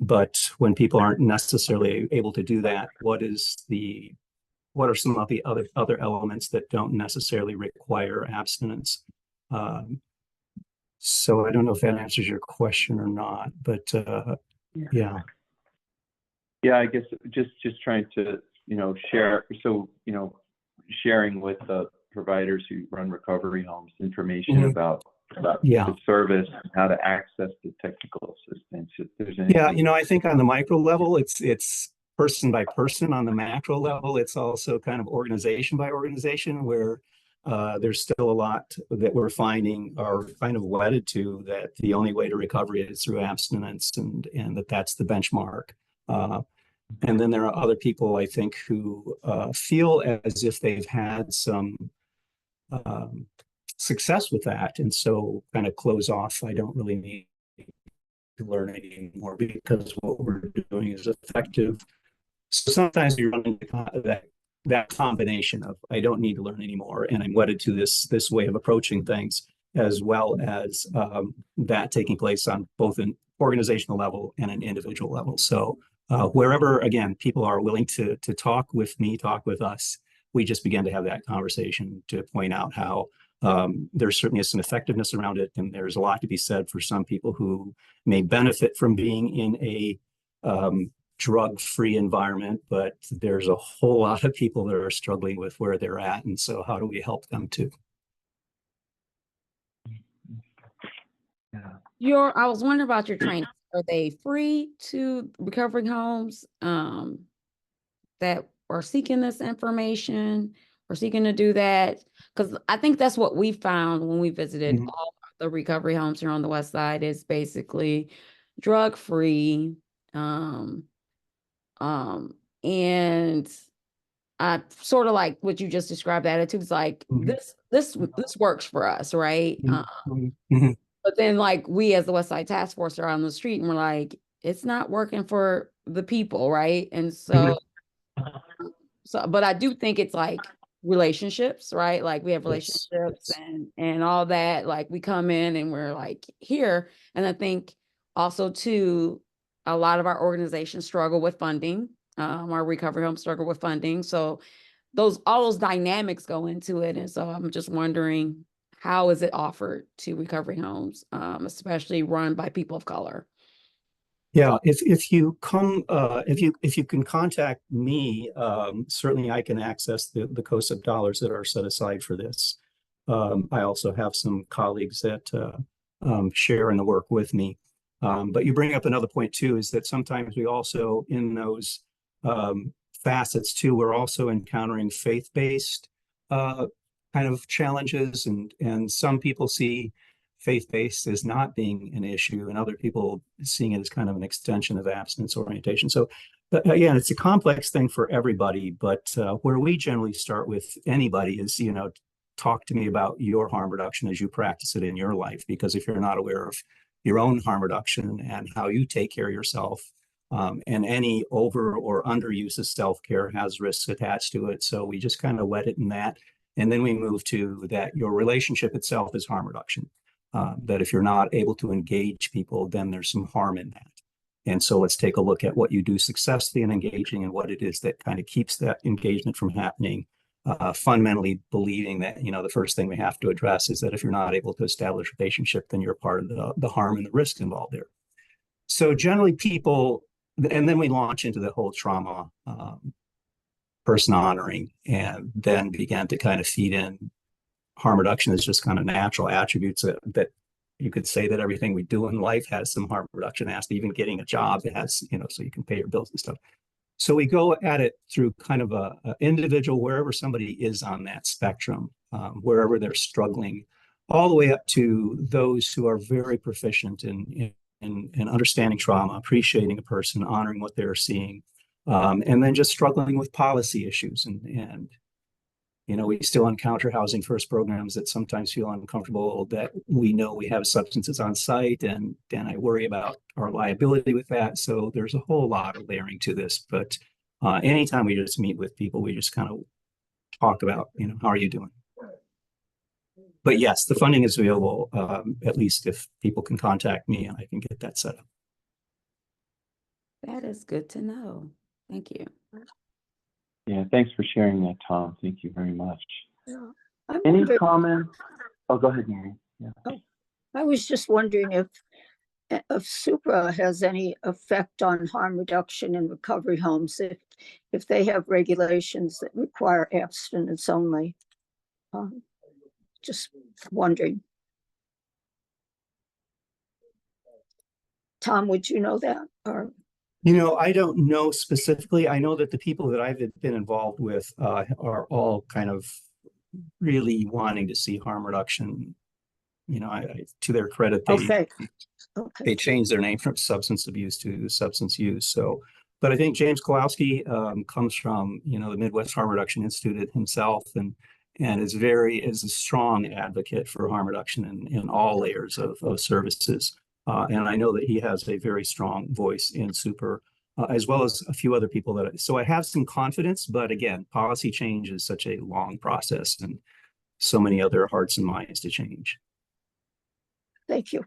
[SPEAKER 9] But when people aren't necessarily able to do that, what are some of the other elements that don't necessarily require abstinence? So I don't know if that answers your question or not, but yeah.
[SPEAKER 2] Yeah, I guess just trying to, share. So, sharing with the providers who run recovery homes information about the service and how to access the technical assistance. If there's anything.
[SPEAKER 9] I think on the micro level, it's person by person. On the macro level, it's also kind of organization by organization, where there's still a lot that we're finding are kind of wedded to that the only way to recovery is through abstinence, and that's the benchmark. And then there are other people, I think, who feel as if they've had some success with that, and so kind of close off. I don't really need to learn anymore because what we're doing is effective. So sometimes you run into that combination of I don't need to learn anymore, and I'm wedded to this way of approaching things, as well as that taking place on both an organizational level and an individual level. So wherever, again, people are willing to talk with me, talk with us, we just begin to have that conversation to point out how there certainly is some effectiveness around it, and there's a lot to be said for some people who may benefit from being in a drug-free environment, but there's a whole lot of people that are struggling with where they're at, and so how do we help them too?
[SPEAKER 1] I was wondering about your training. Are they free to recovering homes that are seeking this information or seeking to do that? Because I think that's what we found when we visited all the recovery homes here on the West Side is basically drug-free. And I sort of like what you just described, the attitudes like this works for us, right? But then like we as the West Side Task Force are on the street and we're like, it's not working for the people, right? And so but I do think it's like relationships, right? Like we have relationships and all that. Like we come in and we're like here. And I think also too, a lot of our organizations struggle with funding. Our recovery homes struggle with funding. So all those dynamics go into it. And so I'm just wondering, how is it offered to recovery homes, especially run by people of color?
[SPEAKER 9] Yeah, if you come, if you can contact me, certainly I can access the COSUP dollars that are set aside for this. I also have some colleagues that share in the work with me. But you bring up another point too, is that sometimes we also, in those facets too, we're also encountering faith-based kind of challenges, and some people see faith-based as not being an issue, and other people seeing it as kind of an extension of abstinence orientation. So again, it's a complex thing for everybody, but where we generally start with anybody is, talk to me about your harm reduction as you practice it in your life, because if you're not aware of your own harm reduction and how you take care of yourself, and any over or underuse of self-care has risks attached to it. So we just kind of wet it in that. And then we move to that your relationship itself is harm reduction. That if you're not able to engage people, then there's some harm in that. And so let's take a look at what you do successfully in engaging and what it is that kind of keeps that engagement from happening. Fundamentally believing that, the first thing we have to address is that if you're not able to establish a relationship, then you're part of the harm and the risk involved there. So generally people, and then we launch into the whole trauma, person honoring, and then began to kind of feed in harm reduction as just kind of natural attributes that you could say that everything we do in life has some harm reduction aspect. Even getting a job, it has, so you can pay your bills and stuff. So we go at it through kind of a individual, wherever somebody is on that spectrum, wherever they're struggling, all the way up to those who are very proficient in understanding trauma, appreciating a person, honoring what they're seeing, and then just struggling with policy issues. And we still encounter housing first programs that sometimes feel uncomfortable, that we know we have substances on site, and I worry about our liability with that. So there's a whole lot of layering to this. But anytime we just meet with people, we just kind of talk about, how are you doing? But yes, the funding is available, at least if people can contact me and I can get that set up.
[SPEAKER 1] That is good to know. Thank you.
[SPEAKER 2] Yeah, thanks for sharing that, Tom. Thank you very much.
[SPEAKER 12] Yeah.
[SPEAKER 2] Any comments? Oh, go ahead, Mary. Yeah.
[SPEAKER 12] Oh, I was just wondering if SUPRA has any effect on harm reduction in recovery homes, if they have regulations that require abstinence only. Just wondering. Tom, would you know that? Or
[SPEAKER 9] I don't know specifically. I know that the people that I've been involved with are all kind of really wanting to see harm reduction. To their credit, they changed their name from substance abuse to substance use. So, but I think James Kowalski comes from the Midwest Harm Reduction Institute himself, and is a strong advocate for harm reduction in all layers of services. And I know that he has a very strong voice in SUPR, as well as a few other people so I have some confidence, but again, policy change is such a long process and so many other hearts and minds to change.
[SPEAKER 12] Thank you.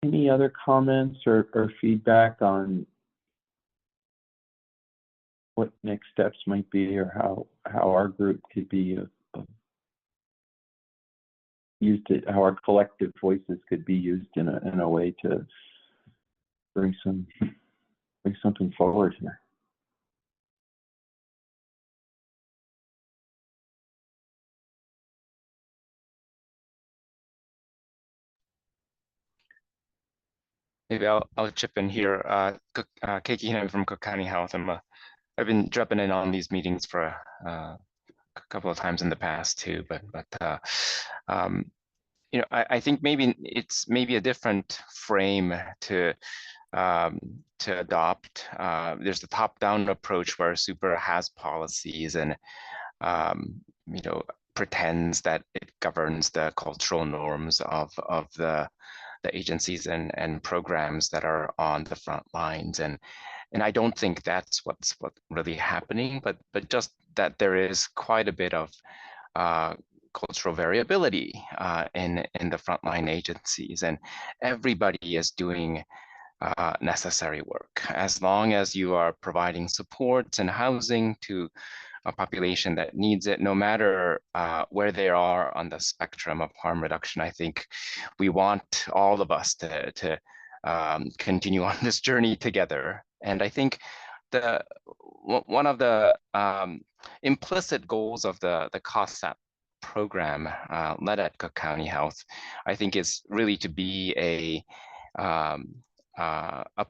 [SPEAKER 2] Any other comments or feedback on what next steps might be, or how our group could be used, how our collective voices could be used in a way to bring something forward here?
[SPEAKER 13] Maybe I'll chip in here. Keiki Hinem from Cook County Health. I've been jumping in on these meetings for a couple of times in the past too, but I think maybe it's a different frame to adopt. There's the top-down approach where SUPR has policies and pretends that it governs the cultural norms of the agencies and programs that are on the front lines, and I don't think that's what's really happening, but just that there is quite a bit of cultural variability in the frontline agencies, and everybody is doing necessary work as long as you are providing supports and housing to a population that needs it, no matter where they are on the spectrum of harm reduction. I think we want all of us to continue on this journey together. And I think one of the implicit goals of the COSAP program led at Cook County Health, I think, is really to be a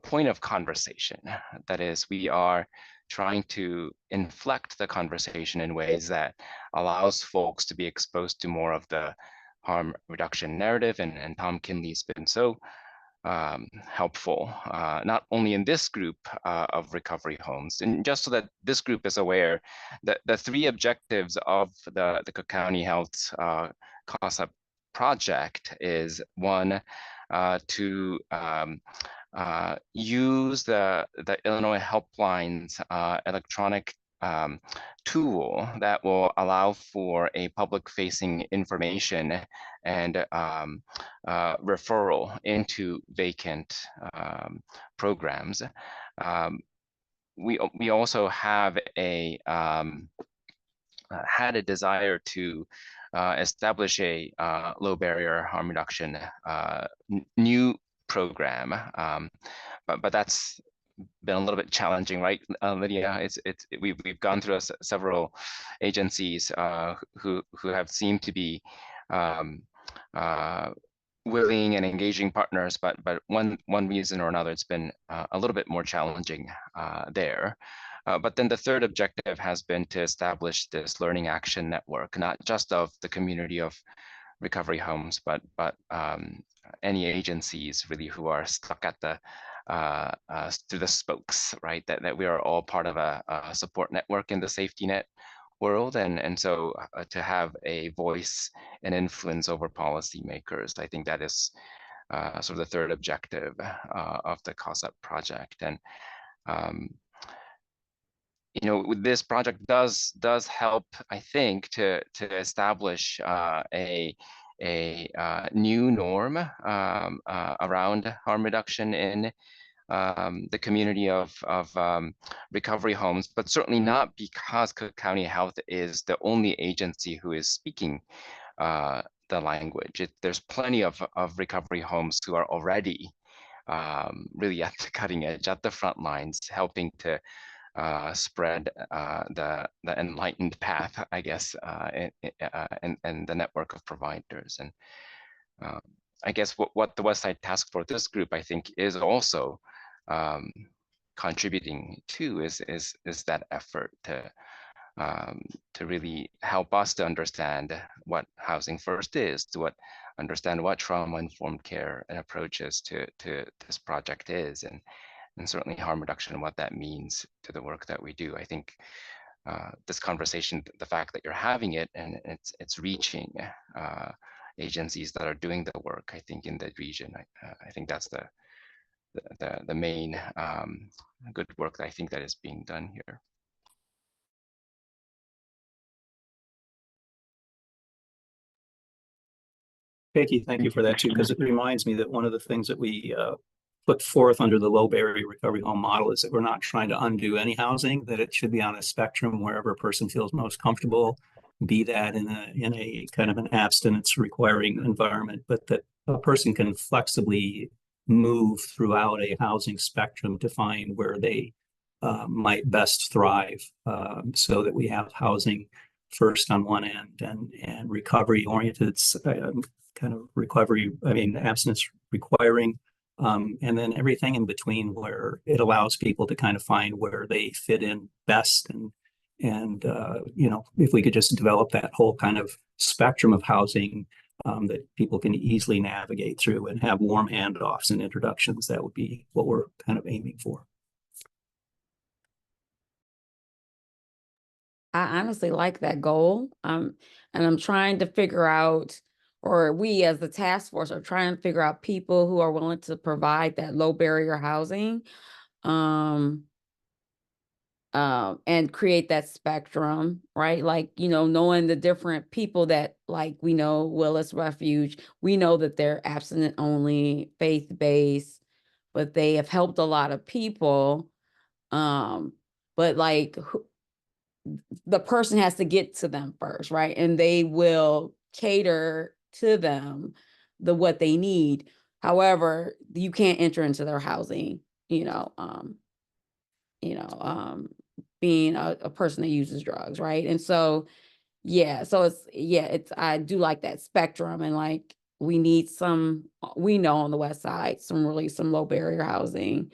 [SPEAKER 13] point of conversation. That is, we are trying to inflect the conversation in ways that allows folks to be exposed to more of the harm reduction narrative. And Tom Kinley's been so helpful, not only in this group of recovery homes, and just so that this group is aware that the three objectives of the Cook County Health COSAP project is, one, to use the Illinois Helplines electronic tool that will allow for a public-facing information and referral into vacant programs. We also have had a desire to establish a low barrier harm reduction new program, but that's been a little bit challenging, right, Lydia? We've gone through several agencies who have seemed to be willing and engaging partners, but one reason or another, it's been a little bit more challenging there. But then the third objective has been to establish this learning action network, not just of the community of recovery homes, but any agencies really who are stuck at the through the spokes, right? That we are all part of a support network in the safety net world, and so to have a voice and influence over policymakers, I think that is sort of the third objective of the COSUP project. And you know, this project does help, I think, to establish a new norm around harm reduction in the community of recovery homes, but certainly not because Cook County Health is the only agency who is speaking the language. There's plenty of recovery homes who are already really at the cutting edge, at the front lines, helping to spread the enlightened path, I guess, and the network of providers. And I guess what the West Side Task Force, this group, I think, is also contributing to is that effort to really help us to understand what Housing First is, to understand what trauma-informed care and approaches to this project is, and certainly harm reduction and what that means to the work that we do. I think this conversation, the fact that you're having it and it's reaching agencies that are doing the work, I think, in the region, I think that's the main good work that I think that is being done here.
[SPEAKER 9] Becky, thank you for that too, because it reminds me that one of the things that we put forth under the low barrier recovery home model is that we're not trying to undo any housing, that it should be on a spectrum wherever a person feels most comfortable, be that in a kind of an abstinence requiring environment, but that a person can flexibly move throughout a housing spectrum to find where they might best thrive, so that we have housing first on one end and recovery oriented kind of recovery, abstinence requiring, and then everything in between, where it allows people to kind of find where they fit in best. And you know, if we could just develop that whole kind of spectrum of housing that people can easily navigate through and have warm handoffs and introductions, that would be what we're kind of aiming for.
[SPEAKER 1] I honestly like that goal. And I'm trying to figure out, or we as the task force are trying to figure out people who are willing to provide that low barrier housing, and create that spectrum, right? Like, you know, knowing the different people that, like, we know Willis Refuge, we know that they're abstinent only, faith-based, but they have helped a lot of people. But like, the person has to get to them first, right? And they will cater to them what they need. However, you can't enter into their housing, being a person that uses drugs, right? And so, I do like that spectrum, and like we need we know on the West Side, some low barrier housing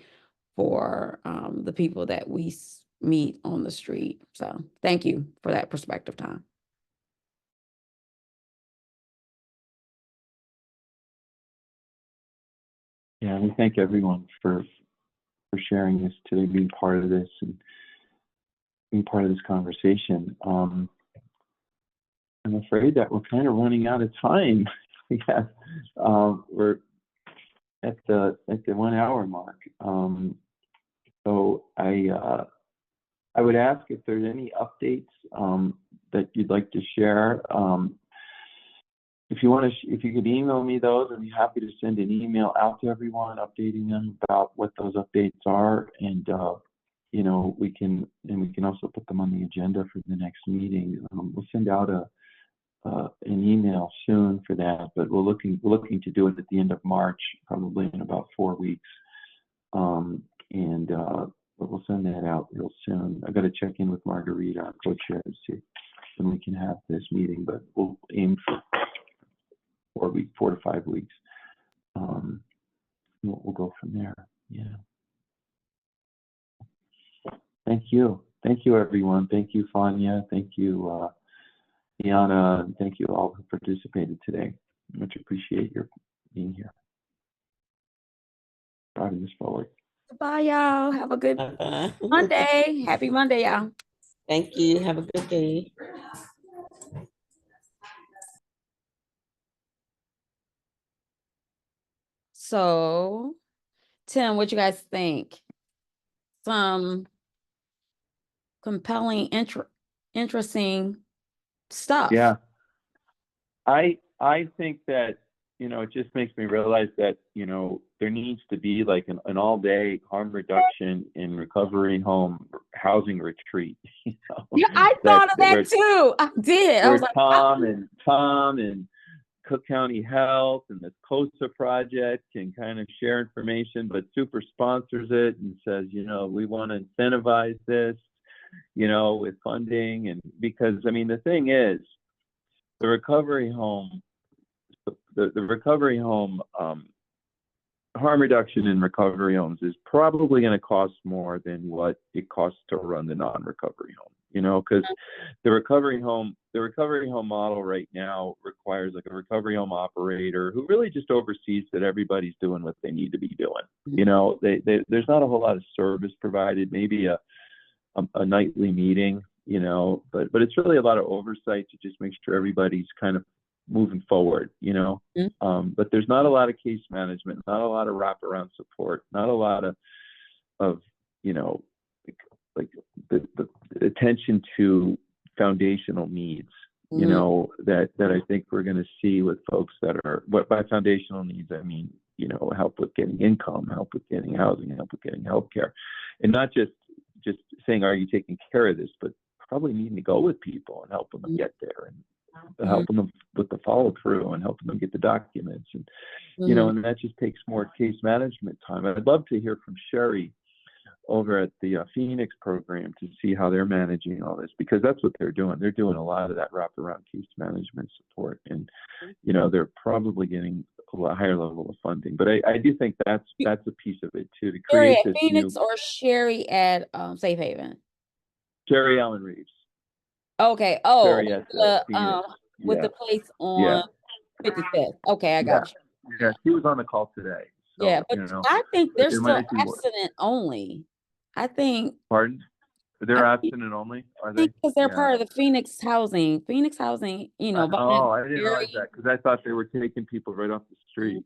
[SPEAKER 1] for the people that we meet on the street. So thank you for that perspective, Tom.
[SPEAKER 2] Yeah, we thank everyone for sharing this today, being part of this and being part of this conversation. I'm afraid that we're kind of running out of time. We're at the 1 hour mark. So I would ask if there's any updates that you'd like to share. If you could email me those, I'd be happy to send an email out to everyone, updating them about what those updates are, and we can also put them on the agenda for the next meeting. We'll send out an email soon for that, but we're looking to do it at the end of March, probably in about 4 weeks, but we'll send that out real soon. I've got to check in with Margarita, our co-chair, to see when we can have this meeting, but we'll aim for 4 to 5 weeks. We'll go from there. Yeah. Thank you, everyone. Thank you, Fania. Thank you, Iana, and thank you all who participated today. Much appreciate your being here. Driving this forward.
[SPEAKER 1] Bye, y'all. Have a good Monday. Happy Monday, y'all.
[SPEAKER 5] Thank you. Have a good day.
[SPEAKER 1] So, Tim, what you guys think? Some compelling, interesting stuff.
[SPEAKER 2] Yeah. I think that, it just makes me realize that, there needs to be like an all-day harm reduction in recovery home housing retreat.
[SPEAKER 1] Yeah, I thought of that too. I did. I was like,
[SPEAKER 2] Tom and Cook County Health and the COSA project can kind of share information, but super sponsors it and says, we want to incentivize this, with funding. And because, the thing is, the recovery home, harm reduction in recovery homes is probably going to cost more than what it costs to run the non-recovery home, because the recovery home model right now requires like a recovery home operator who really just oversees that everybody's doing what they need to be doing. There's not a whole lot of service provided, maybe a nightly meeting, but it's really a lot of oversight to just make sure everybody's kind of moving forward, but there's not a lot of case management, not a lot of wraparound support, not a lot of like the attention to foundational needs, that I think we're going to see with folks that are, what by foundational needs, I mean, help with getting income, help with getting housing, help with getting healthcare, and not just saying, are you taking care of this, but probably needing to go with people and helping them get there, and helping them with the follow through and helping them get the documents, and and that just takes more case management time. I'd love to hear from Sherry over at the Phoenix program to see how they're managing all this, because that's what they're doing. They're doing a lot of that wraparound case management support, and they're probably getting a lot higher level of funding. But I do think that's a piece of it too, to create
[SPEAKER 1] Sherry at Phoenix or Sherry at Safe Haven?
[SPEAKER 2] Sherry Allen Reeves.
[SPEAKER 1] Okay. Oh, with the place on 55th. Okay, I got you.
[SPEAKER 2] Yeah, she was on the call today. So,
[SPEAKER 1] yeah, but I think they're still abstinent only. I think.
[SPEAKER 2] Pardon? They're abstinent only, are they?
[SPEAKER 1] Because they're part of the Phoenix Housing. Phoenix Housing,
[SPEAKER 2] I didn't realize that, because I thought they were taking people right off the street.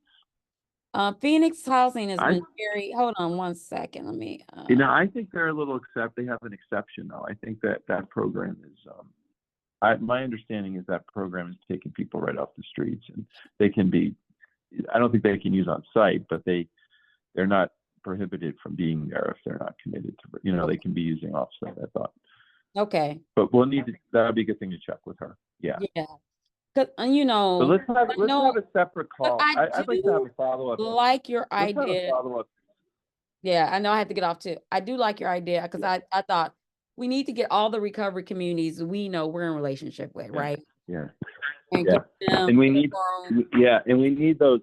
[SPEAKER 1] Phoenix Housing has been very. Hold on one second. Let me.
[SPEAKER 2] I think they're a little They have an exception though. I think that program is. My understanding is that program is taking people right off the streets, and they can be. I don't think they can use on site, but they're not prohibited from being there if they're not committed to. They can be using off site, I thought.
[SPEAKER 1] Okay.
[SPEAKER 2] But we'll need to. That would be a good thing to check with her. Yeah.
[SPEAKER 1] Yeah. But let's have a separate call. I'd like to have a follow-up. Like your idea. Yeah, I know I have to get off too. I do like your idea, because I thought we need to get all the recovery communities we know we're in relationship with, right?
[SPEAKER 2] Yeah.
[SPEAKER 1] And
[SPEAKER 2] we need those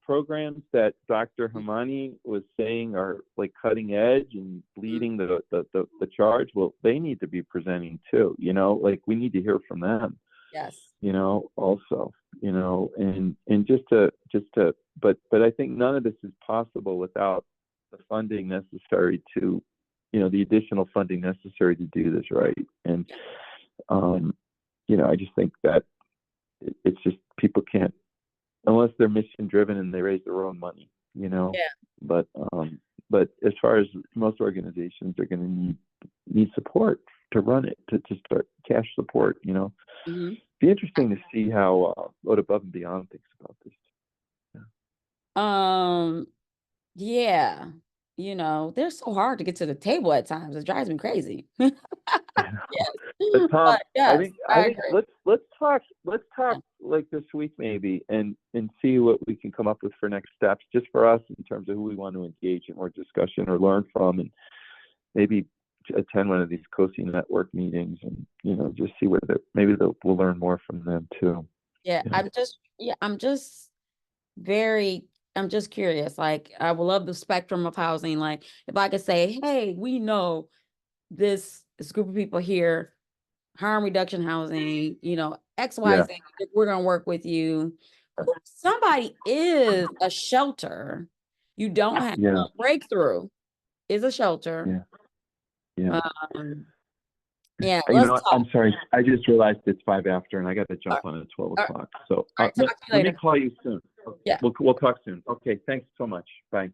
[SPEAKER 2] programs that Dr. Hamani was saying are like cutting edge and leading the charge. Well, they need to be presenting too, like we need to hear from them.
[SPEAKER 1] Yes.
[SPEAKER 2] Also, and just to but I think none of this is possible without the funding necessary to, the additional funding necessary to do this right. And I just think that it's just, people can't, unless they're mission driven and they raise their own money, but But as far as most organizations, they're going to need support to run it, to start cash support, you know.
[SPEAKER 1] Mm-hmm.
[SPEAKER 2] Be interesting to see how what Above and Beyond thinks about this.
[SPEAKER 1] Yeah, you know, they're so hard to get to the table at times. It drives me crazy. Yes.
[SPEAKER 2] But Tom,
[SPEAKER 1] But yes,
[SPEAKER 2] I think
[SPEAKER 1] agree.
[SPEAKER 2] let's talk like this week maybe, and see what we can come up with for next steps, just for us in terms of who we want to engage in more discussion or learn from, and maybe attend one of these COSI network meetings, and you know, just see whether maybe we'll learn more from them too.
[SPEAKER 1] Yeah,
[SPEAKER 2] Yeah.
[SPEAKER 1] I'm just curious. Like, I would love the spectrum of housing. Like, if I could say, hey, we know this group of people here, harm reduction housing, you know, XYZ, we're gonna work with you. Somebody is a shelter. You don't have breakthrough is a shelter.
[SPEAKER 2] Yeah.
[SPEAKER 1] Yeah,
[SPEAKER 2] You
[SPEAKER 1] let's
[SPEAKER 2] know what?
[SPEAKER 1] talk.
[SPEAKER 2] I'm sorry. I just realized it's 5 after, and I got to jump on at 12 o'clock. So
[SPEAKER 1] All right, talk to you
[SPEAKER 2] let me
[SPEAKER 1] later.
[SPEAKER 2] call you soon.
[SPEAKER 1] Yeah.
[SPEAKER 2] We'll talk soon. Okay. Thanks so much. Bye.